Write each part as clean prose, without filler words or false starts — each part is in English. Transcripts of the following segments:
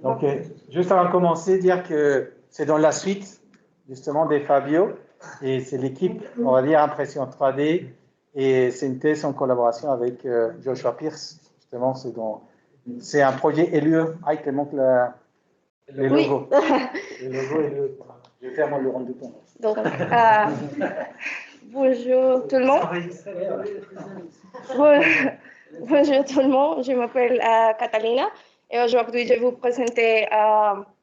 Donc, juste avant de commencer, dire que c'est dans la suite, justement, des Fabio, et c'est l'équipe, on va dire, impression 3D, et c'est une thèse en collaboration avec Joshua Pierce, justement, c'est un projet LUE. Ah, il te manque le logo. Oui. Le logo LUE. Je vais faire moi le rond de compte. Donc, bonjour tout le monde. Bonjour tout le monde, je m'appelle Catalina et aujourd'hui je vais vous présenter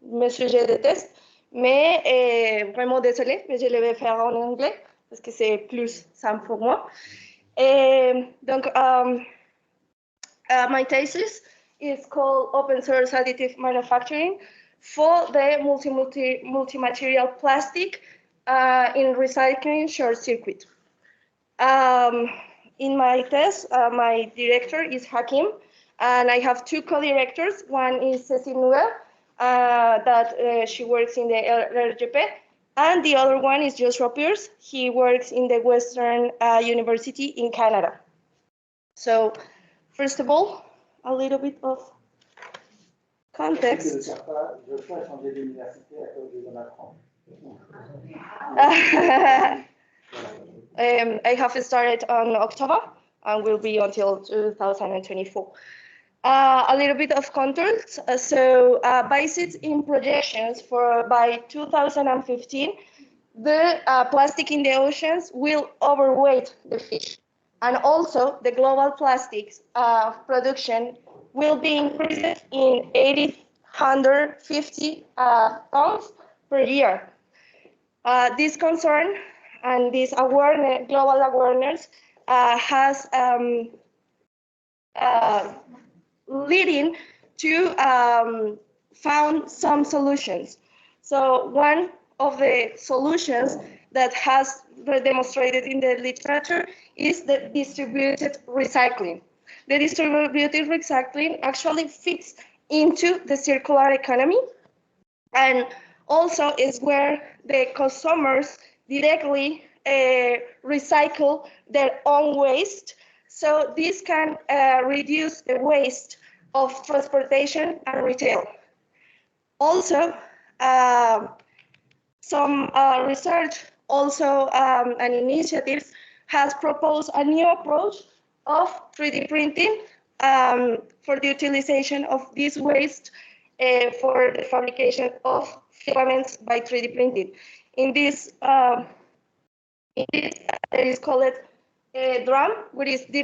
mes sujets de test. Mais vraiment désolée, mais je le vais faire en anglais parce que c'est plus simple pour moi. Et donc, my thesis is called Open Source Additive Manufacturing for the multi-material plastic in recycling short circuit. In my test, my director is Hakim, and I have two co-directors. One is Cécile Nouvelle, that she works in the RGP, and the other one is Joshua Pierce. He works in the Western University in Canada. So, first of all, a little bit of context. I have started on October and will be until 2024. A little bit of context. Based in projections by 2015, the plastic in the oceans will overweight the fish. And also, the global plastics production will be increased in 850 tons per year. This concern and this awareness, global awareness, has leading to found some solutions. So one of the solutions that has been demonstrated in the literature is the distributed recycling. The distributed recycling actually fits into the circular economy, and also is where the consumers directly recycle their own waste. So this can reduce the waste of transportation and retail. Also, some research and initiatives has proposed a new approach of 3D printing for the utilization of this waste for the fabrication of filaments by 3D printing. In this, it is called DRAM, which is the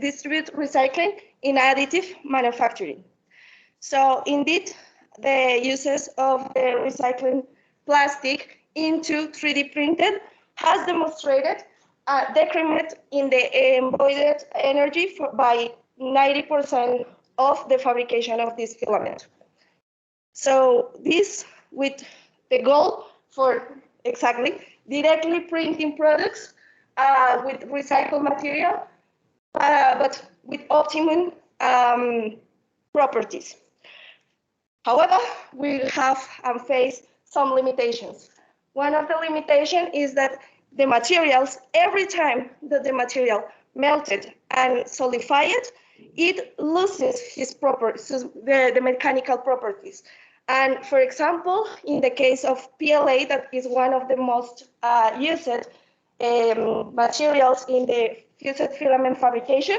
distributed recycling in additive manufacturing. So indeed, the uses of the recycling plastic into 3D printed has demonstrated a decrement in the embodied energy by 90% of the fabrication of this filament. So this with the goal for exactly directly printing products with recycled material, but with optimum properties. However, we have and face some limitations. One of the limitations is that the materials, every time that the material melted and solidified, it loses its properties, the mechanical properties. And for example, in the case of PLA, that is one of the most used materials in the fused filament fabrication,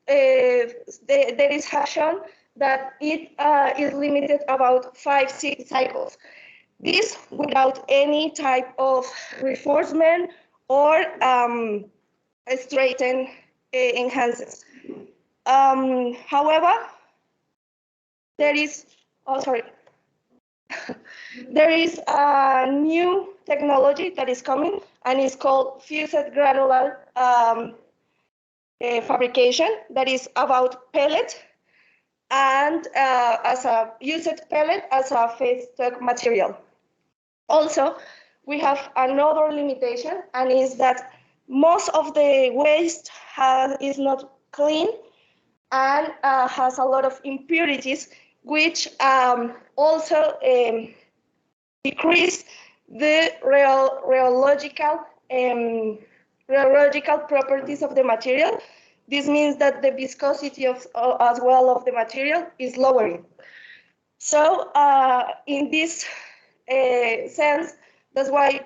there is shown that it is limited about 5-6 cycles. This without any type of reinforcement or straighten enhances. However, there is a new technology that is coming, and it's called fused granular fabrication, that is about pellet and as a used pellet as a feedstock material. Also, we have another limitation, and is that most of the waste is not clean and has a lot of impurities, which also decrease the rheological properties of the material, this means that the viscosity of as well of the material is lowering. So in this sense, that's why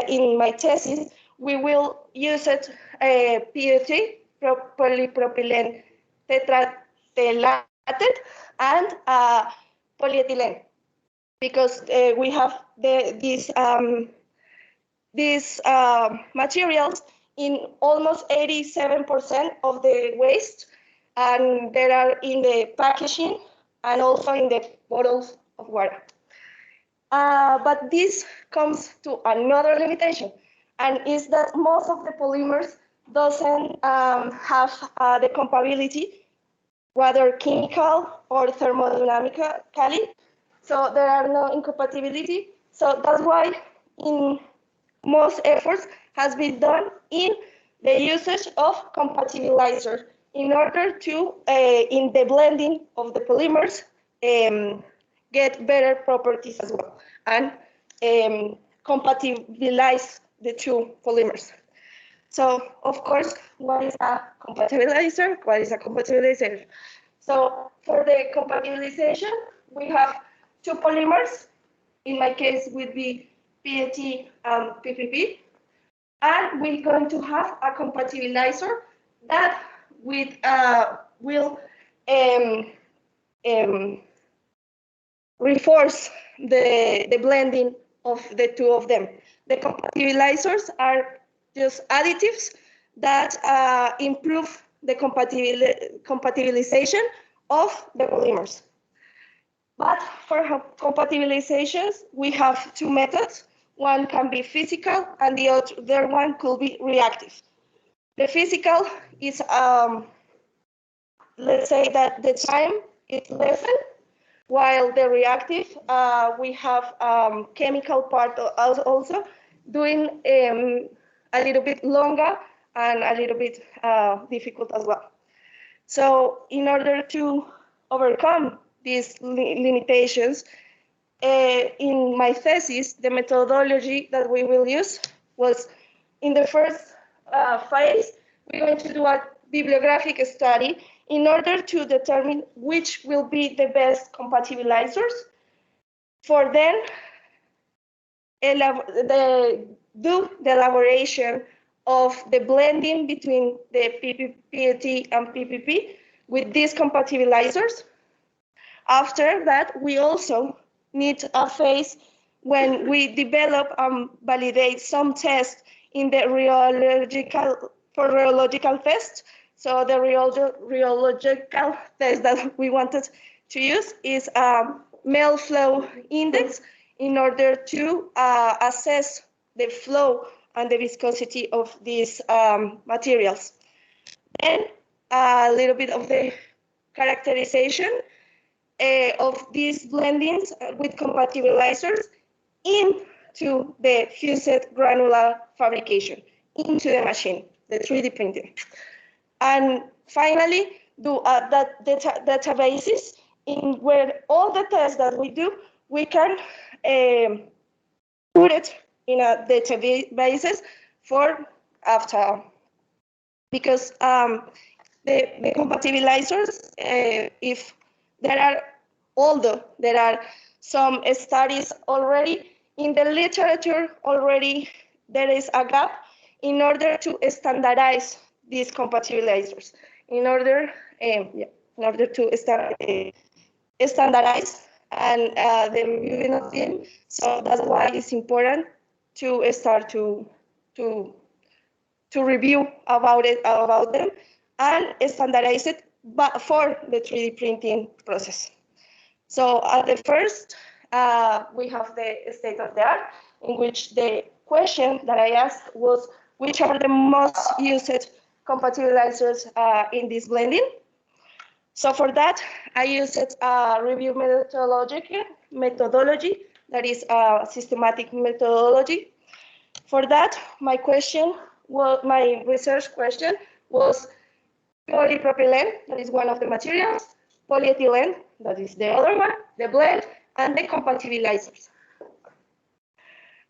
in my thesis we will use it PET, polypropylene tetratelate, and polyethylene, because we have these materials in almost 87% of the waste, and they are in the packaging and also in the bottles of water. But this comes to another limitation, and is that most of the polymers doesn't have the compatibility, whether chemical or thermodynamically. So there are no incompatibility. So that's why in most efforts has been done in the usage of compatibilizer in order to, in the blending of the polymers, get better properties as well, and compatibilize the two polymers. So, of course, what is a compatibilizer? What is a compatibilizer? So, for the compatibilization, we have two polymers. In my case, would be PET and PPP. And we're going to have a compatibilizer that will reinforce the blending of the two of them. The compatibilizers are just additives that improve the compatibilization of the polymers. But for compatibilizations, we have two methods. One can be physical, and the other one could be reactive. The physical is, let's say that the time is lessened, while the reactive, we have chemical part also doing a little bit longer and a little bit difficult as well. So in order to overcome these limitations, in my thesis, the methodology that we will use was, in the first phase, we're going to do a bibliographic study in order to determine which will be the best compatibilizers. For then, do the elaboration of the blending between the PET and PPP with these compatibilizers. After that, we also need a phase when we develop and validate some tests in the rheological test. So the rheological test that we wanted to use is melt flow index in order to assess the flow and the viscosity of these materials. Then a little bit of the characterization of these blendings with compatibilizers into the fused granular fabrication, into the machine, the 3D printing. And finally, do that databases in where all the tests that we do, we can put it in a databases for after. Because the compatibilizers, if there are, although there are some studies already in the literature already, there is a gap in order to standardize these compatibilizers, in order to standardize and the reviewing of them. So that's why it's important to start to review about them and standardize it for the 3D printing process. So at the first, we have the state of the art, in which the question that I asked was, which are the most used compatibilizers in this blending? So for that, I used a review methodology, that is a systematic methodology. For that, my research question was polypropylene, that is one of the materials, polyethylene, that is the other one, the blend, and the compatibilizers.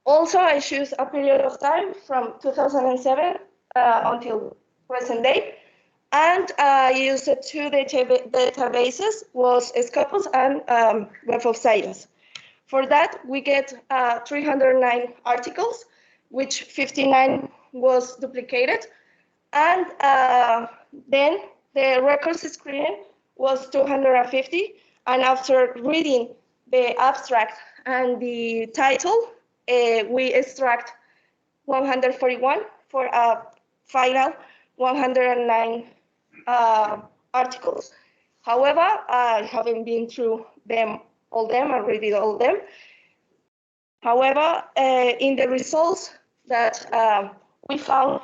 Also, I choose a period of time from 2007 until present day. And I used two databases, was Scopus and Web of Science. For that, we get 309 articles, which 59 was duplicated. And then the records screen was 250. And after reading the abstract and the title, we extract 141 for a final 109 articles. However, I haven't been through all them and read all them. However, in the results that I found,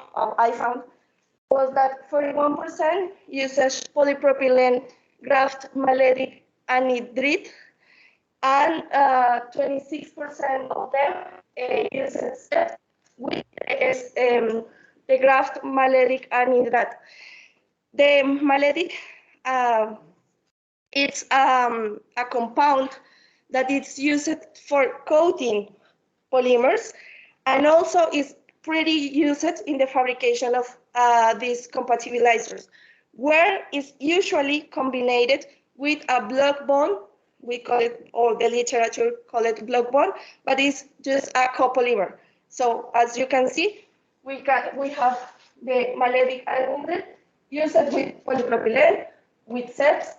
was that 41% uses polypropylene graft maleic anhydride, and 26% of them uses with the graft maleic anhydride. The maleic, it's a compound that is used for coating polymers, and also is pretty used in the fabrication of these compatibilizers, where it's usually combined with a block bond. We call it, or the literature call it block bond, but it's just a copolymer. So as you can see, we have the maleic anhydride used with polypropylene, with CEPs.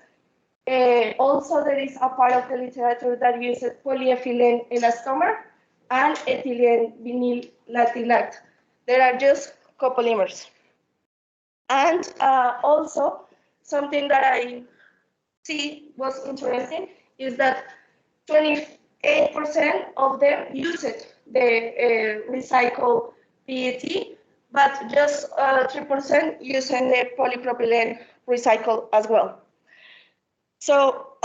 Also, there is a part of the literature that uses polyethylene elastomer and ethylene vinyl latinate. There are just copolymers. And also, something that I see was interesting is that 28% of them used the recycled PET, but just 3% using the polypropylene recycle as well. So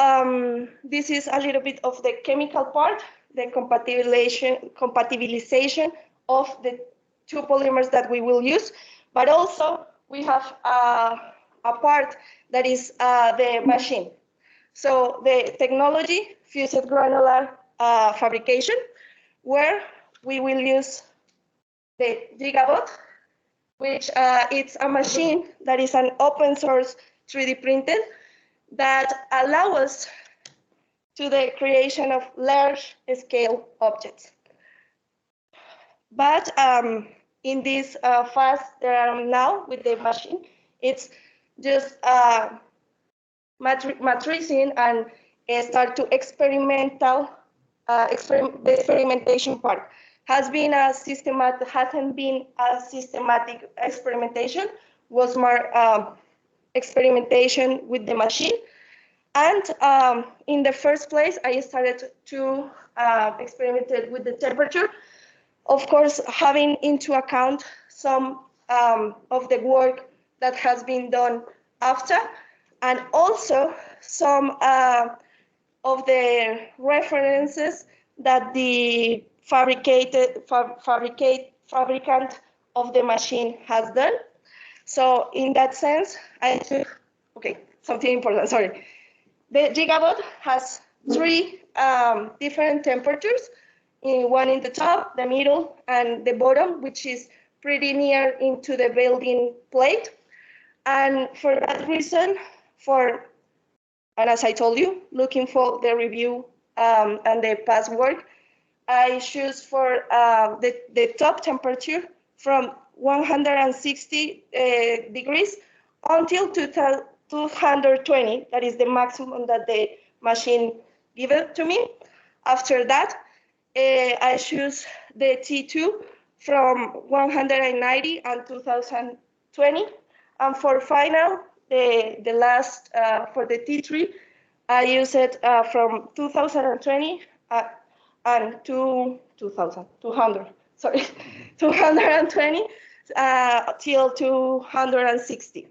this is a little bit of the chemical part, the compatibilization of the two polymers that we will use, but also we have a part that is the machine. So the technology, fused granular fabrication, where we will use the Gigabot, which it's a machine that is an open source 3D printed that allow us to the creation of large scale objects. But in this fast now with the machine, it's just matricing and start to experimental, the experimentation part. Hasn't been a systematic experimentation, was more experimentation with the machine. And in the first place, I started to experiment with the temperature. Of course, having into account some of the work that has been done after, and also some of the references that the fabricant of the machine has done. So in that sense, I took, something important, sorry. The Gigabot has three different temperatures, one in the top, the middle, and the bottom, which is pretty near into the building plate. And for that reason, and as I told you, looking for the review and the past work, I choose for the top temperature from 160 degrees until 220. That is the maximum that the machine give it to me. After that, I choose the T2 from 190 and 2020. And for final, the last for the T3, I use it from 2020 and 200, sorry, 220 till 260.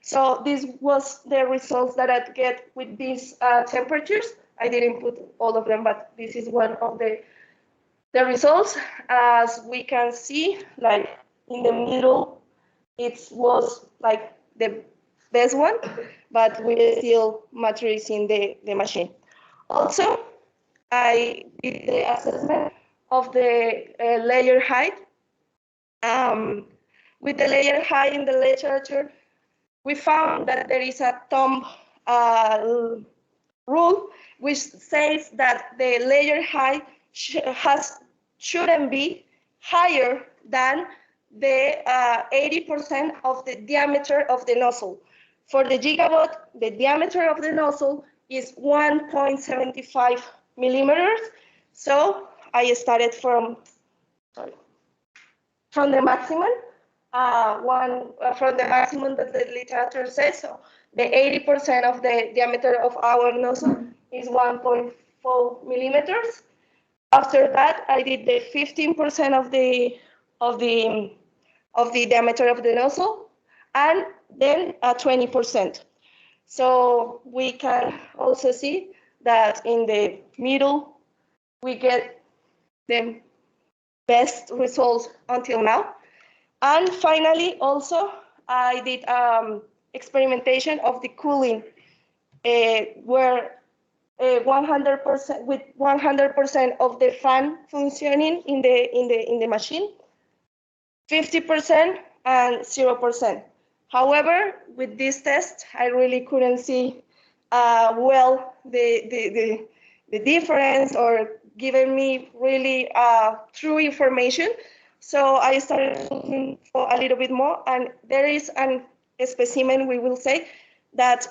So this was the results that I get with these temperatures. I didn't put all of them, but this is one of the results. As we can see, like in the middle, it was like the best one, but we're still matricing the machine. Also, I did the assessment of the layer height. With the layer height in the literature, we found that there is a thumb rule which says that the layer height shouldn't be higher than the 80% of the diameter of the nozzle. For the gigabot, the diameter of the nozzle is 1.75 millimeters. So I started from the maximum, from the maximum that the literature says. So the 80% of the diameter of our nozzle is 1.4 millimeters. After that, I did the 15% of the diameter of the nozzle, and then 20%. So we can also see that in the middle, we get the best results until now. And finally, also, I did experimentation of the cooling, where 100% with 100% of the fan functioning in the machine, 50% and 0%. However, with this test, I really couldn't see well the difference or giving me really true information. So I started looking for a little bit more, and there is a specimen, we will say, that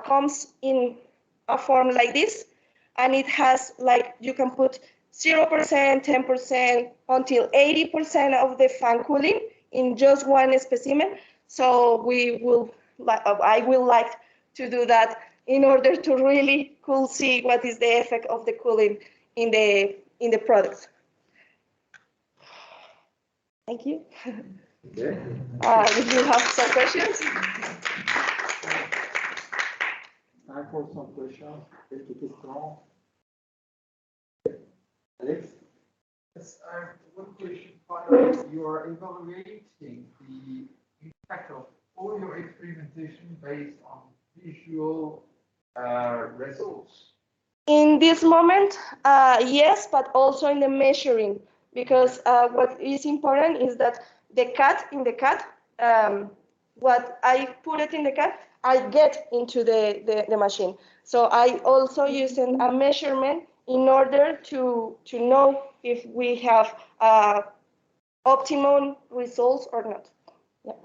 comes in a form like this, and it has, like, you can put 0%, 10%, until 80% of the fan cooling in just one specimen. So I will like to do that in order to really see what is the effect of the cooling in the products. Thank you. Okay. If you have some questions. Time for some questions. Quelques questions. Alex? Yes, one question. Finally, you are evaluating the impact of all your experimentation based on visual results. In this moment, yes, but also in the measuring, because what is important is that the cut, what I put it in the cut, I get into the machine. So I also use a measurement in order to know if we have optimum results or not. Yeah.